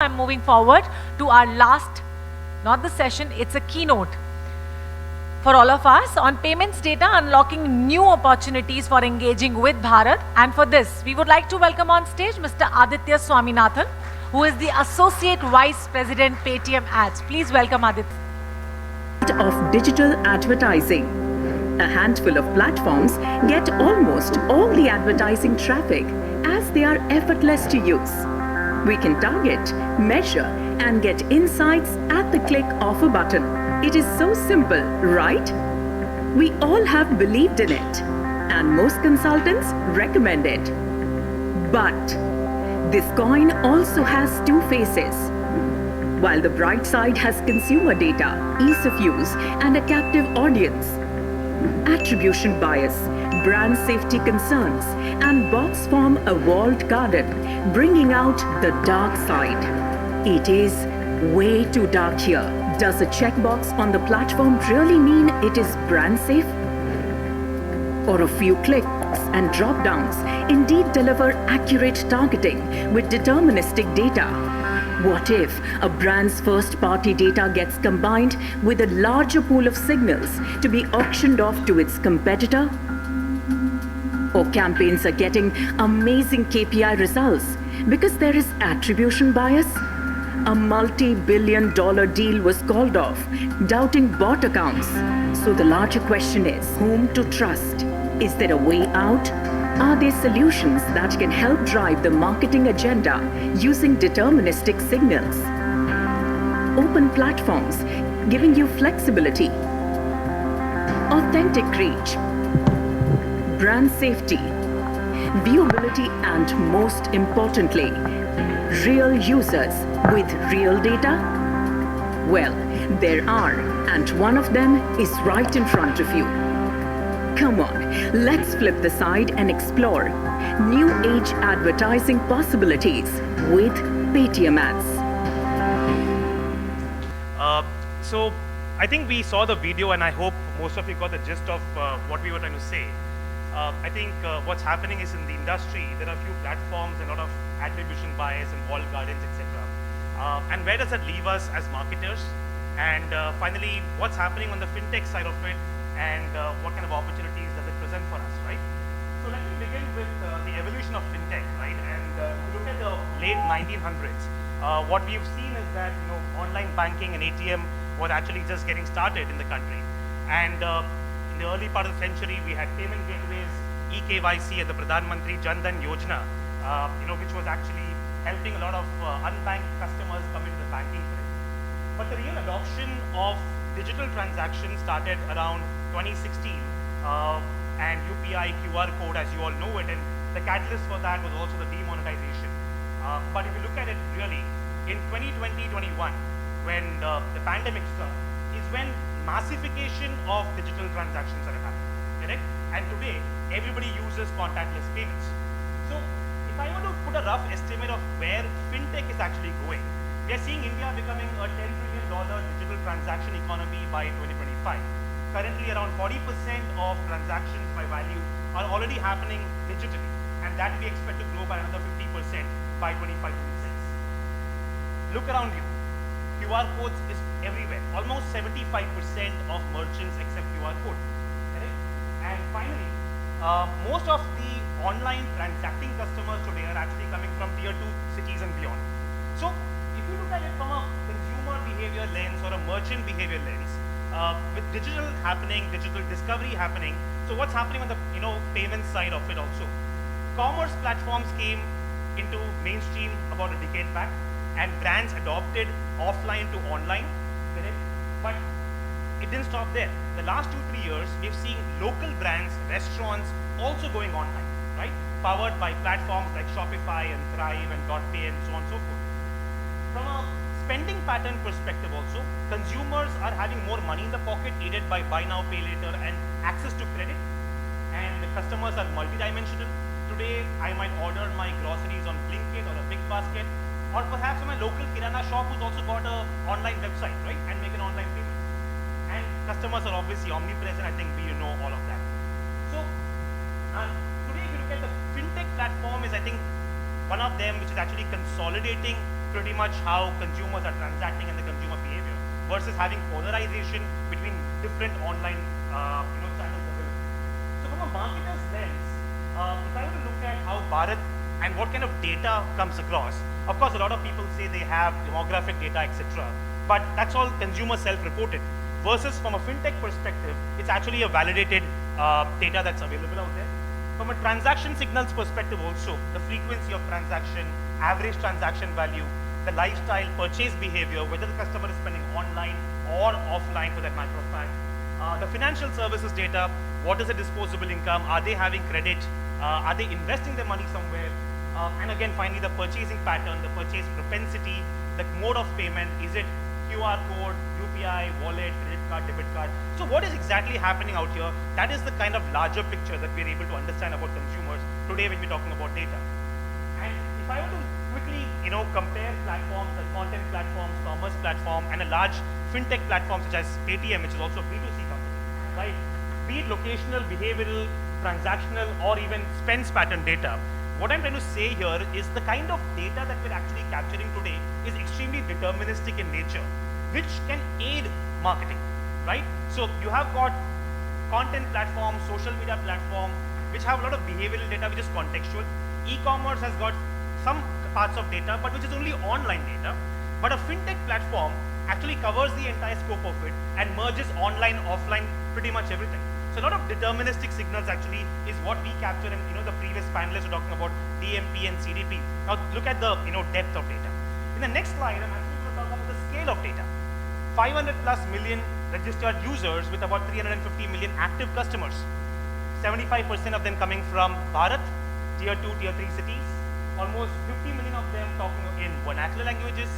I'm moving forward to our last, not the session, it's a keynote for all of us on payments data, unlocking new opportunities for engaging with Bharat. And for this, we would like to welcome on stage Mr. Aditya Swaminathan, who is the Associate Vice President, Paytm Ads. Please welcome Aditya. Of digital advertising. A handful of platforms get almost all the advertising traffic as they are effortless to use. We can target, measure, and get insights at the click of a button. It is so simple, right? We all have believed in it, and most consultants recommend it. But this coin also has two faces. While the bright side has consumer data, ease of use, and a captive audience, attribution bias, brand safety concerns, and bots form a walled garden, bringing out the dark side. It is way too dark here. Does a checkbox on the platform really mean it is brand safe? Or a few clicks and drop-downs indeed deliver accurate targeting with deterministic data? What if a brand's first-party data gets combined with a larger pool of signals to be auctioned off to its competitor? Or campaigns are getting amazing KPI results because there is attribution bias? A multi-billion-dollar deal was called off, doubting bot accounts. So the larger question is, whom to trust? Is there a way out? Are there solutions that can help drive the marketing agenda using deterministic signals? Open platforms giving you flexibility, authentic reach, brand safety, viewability, and most importantly, real users with real data? Well, there are, and one of them is right in front of you. Come on, let's flip the side and explore new age advertising possibilities with Paytm Ads. So I think we saw the video and I hope most of you got the gist of what we were trying to say. I think what's happening is in the industry, there are a few platforms, a lot of attribution bias and walled gardens, etc. And where does that leave us as marketers? And finally, what's happening on the fintech side of it? And what kind of opportunities does it present for us, right? So let me begin with the evolution of fintech, right? And if you look at the late 1900s, what we've seen is that online banking and ATM was actually just getting started in the country. And in the early part of the century, we had payment gateways, eKYC, and the Pradhan Mantri Jan Dhan Yojana, which was actually helping a lot of unbanked customers come into the banking frame. But the real adoption of digital transactions started around 2016, and UPI QR code, as you all know it, and the catalyst for that was also the demonetization. But if you look at it really, in 2020-21, when the pandemic struck, is when massification of digital transactions are happening, correct? And today, everybody uses contactless payments. So if I were to put a rough estimate of where fintech is actually going, we are seeing India becoming a $10 trillion digital transaction economy by 2025. Currently, around 40% of transactions by value are already happening digitally, and that we expect to grow by another 50% by 25-26. Look around you. QR codes is everywhere. Almost 75% of merchants accept QR code. Correct? And finally, most of the online transacting customers today are actually coming from tier 2 cities and beyond. So if you look at it from a consumer behavior lens or a merchant behavior lens, with digital happening, digital discovery happening, so what's happening on the payment side of it also? Commerce platforms came into mainstream about a decade back, and brands adopted offline to online, correct? But it didn't stop there. The last 2-3 years, we've seen local brands, restaurants also going online, right? Powered by platforms like Shopify and Thrive and DotPay and so on and so forth. From a spending pattern perspective also, consumers are having more money in the pocket, aided by buy now, pay later and access to credit. And the customers are multidimensional. Today, I might order my groceries on Blinkit or a Big Basket, or perhaps my local kirana shop who's also got an online website, right, and make an online payment. And customers are obviously omnipresent. I think we know all of that. So today, if you look at the fintech platform, is I think one of them which is actually consolidating pretty much how consumers are transacting and the consumer behavior versus having polarization between different online channels available. So from a marketer's lens, if I were to look at how Bharat and what kind of data comes across, of course a lot of people say they have demographic data, etc. But that's all consumer self-reported. Versus from a fintech perspective, it's actually a validated data that's available out there. From a transaction signals perspective also, the frequency of transaction, average transaction value, the lifestyle, purchase behavior, whether the customer is spending online or offline for that matter of fact. The financial services data, what is the disposable income, are they having credit, are they investing their money somewhere, and again finally the purchasing pattern, the purchase propensity, the mode of payment, is it QR code, UPI, wallet, credit card, debit card. So what is exactly happening out here? That is the kind of larger picture that we're able to understand about consumers today when we're talking about data. And if I were to quickly, compare platforms, like content platforms, commerce platform, and a large fintech platform such as Paytm, which is also a B2C company, right? Be it locational, behavioral, transactional, or even spends pattern data. What I'm trying to say here is the kind of data that we're actually capturing today is extremely deterministic in nature, which can aid marketing, right? So you have got content platforms, social media platforms, which have a lot of behavioral data, which is contextual. E-commerce has got some parts of data, but which is only online data. But a fintech platform actually covers the entire scope of it and merges online, offline, pretty much everything. So a lot of deterministic signals actually is what we capture, and the previous panelists were talking about DMP and CDP. Now look at the depth of data. In the next slide, I'm actually going to talk about the scale of data. 500 plus million registered users with about 350 million active customers. 75% of them coming from Bharat, tier 2, tier 3 cities. Almost 50 million of them talking in vernacular languages.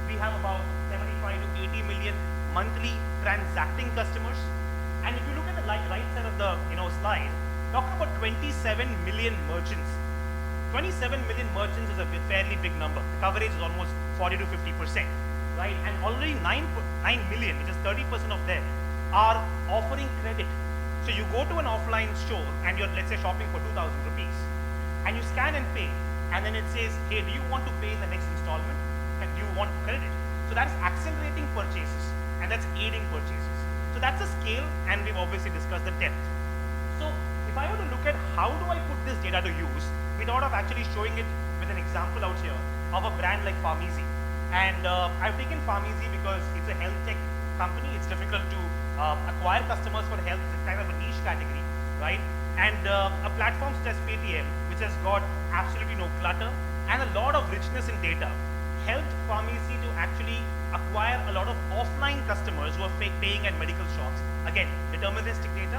We have about 75 to 80 million monthly transacting customers. And if you look at the right side of the slide, talking about 27 million merchants. 27 million merchants is a fairly big number. The coverage is almost 40 to 50%, right? And already 9 million, which is 30% of them, are offering credit. So you go to an offline store and you're, let's say, shopping for 2,000 rupees, and you scan and pay, and then it says, hey, do you want to pay in the next installment? And do you want credit? So that's accelerating purchases, and that's aiding purchases. So that's the scale, and we've obviously discussed the depth. So if I were to look at how do I put this data to use, we thought of actually showing it with an example out here of a brand like Pharmacy. And I've taken Pharmacy because it's a health tech company. It's difficult to acquire customers for health. It's kind of a niche category, right? And a platform such as Paytm, which has got absolutely no clutter and a lot of richness in data, helped Pharmacy to actually acquire a lot of offline customers who are paying at medical shops. Again, deterministic data,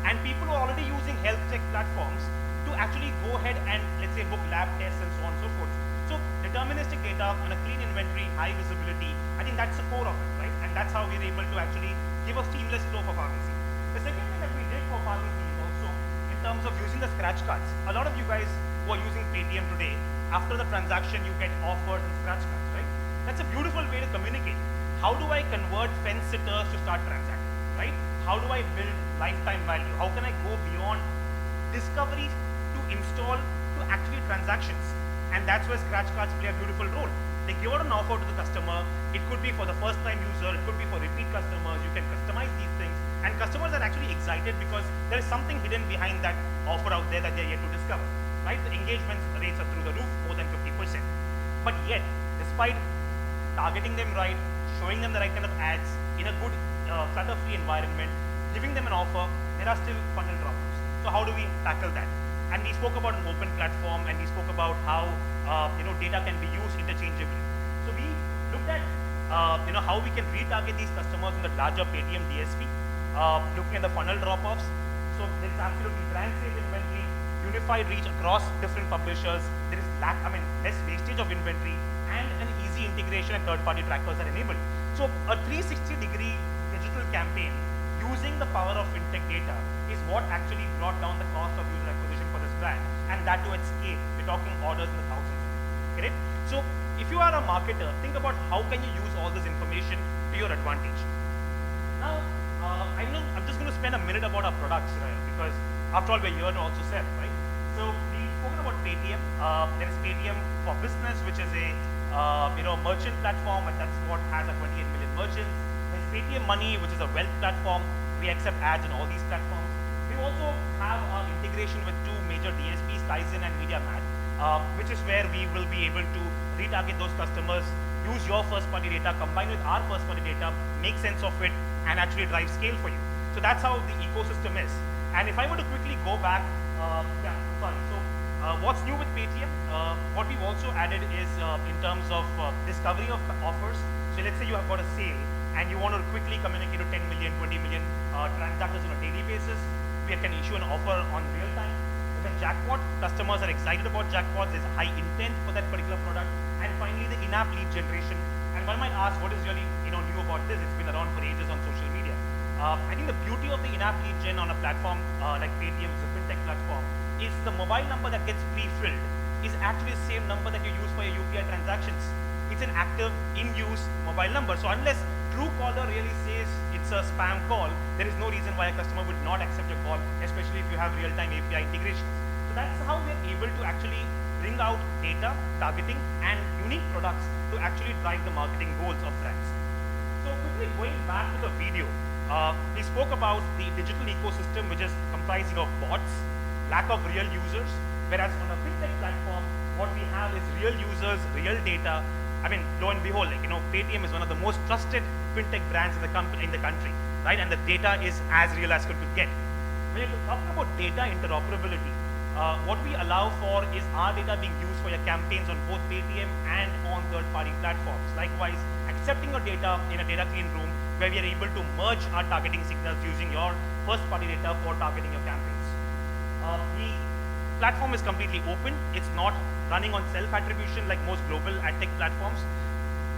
and people who are already using health tech platforms to actually go ahead and, let's say, book lab tests and so on and so forth. So deterministic data on a clean inventory, high visibility, I think that's the core of it, right? And that's how we're able to actually give a seamless flow for Pharmacy. The second thing that we did for Pharmacy is also in terms of using the scratch cards. A lot of you guys who are using Paytm today, after the transaction you get offers and scratch cards, right? That's a beautiful way to communicate. How do I convert fence sitters to start transacting, right? How do I build lifetime value? How can I go beyond discovery to install to actually transactions? And that's where scratch cards play a beautiful role. They give out an offer to the customer. It could be for the first time user, it could be for repeat customers. You can customize these things, and customers are actually excited because there is something hidden behind that offer out there that they're yet to discover, right? The engagement rates are through the roof, more than 50%. But yet, despite targeting them right, showing them the right kind of ads in a good clutter-free environment, giving them an offer, there are still funnel droppers. So how do we tackle that? And we spoke about an open platform, and we spoke about how data can be used interchangeably. So we looked at how we can retarget these customers in the larger Paytm DSP, looking at the funnel drop-offs. So there is absolutely brand safe inventory, unified reach across different publishers. There is less wastage of inventory, and an easy integration and third-party trackers are enabled. So a 360-degree digital campaign using the power of fintech data is what actually brought down the cost of user acquisition for this brand, and that to its scale. We're talking orders in the thousands. Correct? So if you are a marketer, think about how can you use all this information to your advantage. Now, I'm just going to spend a minute about our products, right? Because after all, we're here to also sell, right? So we've spoken about Paytm. There is Paytm for Business, which is a merchant platform, and that's what has a 28 million merchants. There's Paytm Money, which is a wealth platform. We accept ads on all these platforms. We also have our integration with two major DSPs, Tizen and MediaMath, which is where we will be able to retarget those customers, use your first-party data, combine with our first-party data, make sense of it, and actually drive scale for you. So that's how the ecosystem is. And if I were to quickly go back, what's new with Paytm? What we've also added is in terms of discovery of offers. So let's say you have got a sale and you want to quickly communicate to 10 million, 20 million transactors on a daily basis. We can issue an offer on real time. With a jackpot, customers are excited about jackpots. There's high intent for that particular product. And finally, the in-app lead generation. And one might ask, what is really new about this? It's been around for ages on social media. I think the beauty of the in-app lead gen on a platform like Paytm, it's a fintech platform, is the mobile number that gets pre-filled is actually the same number that you use for your UPI transactions. It's an active, in-use mobile number. So unless Truecaller really says it's a spam call, there is no reason why a customer would not accept your call, especially if you have real-time API integrations. So that's how we're able to actually bring out data, targeting, and unique products to actually drive the marketing goals of brands. So quickly going back to the video, we spoke about the digital ecosystem, which is comprising of bots, lack of real users, whereas on a fintech platform, what we have is real users, real data. I mean, lo and behold, Paytm is one of the most trusted fintech brands in the country, right? And the data is as real as could get. When you're talking about data interoperability, what we allow for is our data being used for your campaigns on both Paytm and on third-party platforms. Likewise, accepting your data in a data clean room where we are able to merge our targeting signals using your first-party data for targeting your campaigns. The platform is completely open. It's not running on self-attribution like most global ad tech platforms.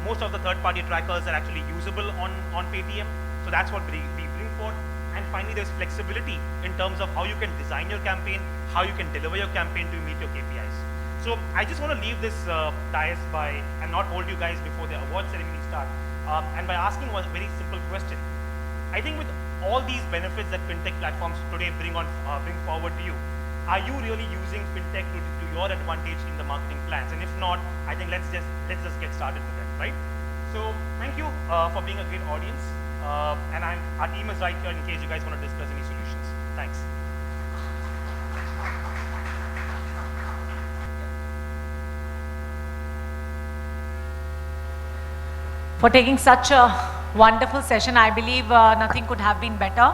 Most of the third-party trackers are actually usable on Paytm. So that's what we bring forth. And finally, there's flexibility in terms of how you can design your campaign, how you can deliver your campaign to meet your KPIs. So I just want to leave this dais and not hold you guys before the award ceremony starts, and by asking one very simple question. I think with all these benefits that fintech platforms today bring forward to you, are you really using fintech to your advantage in the marketing plans? And if not, I think let's just get started with that, right? So thank you for being a great audience. And our team is right here in case you guys want to discuss any solutions. Thanks. For taking such a wonderful session. I believe nothing could have been better.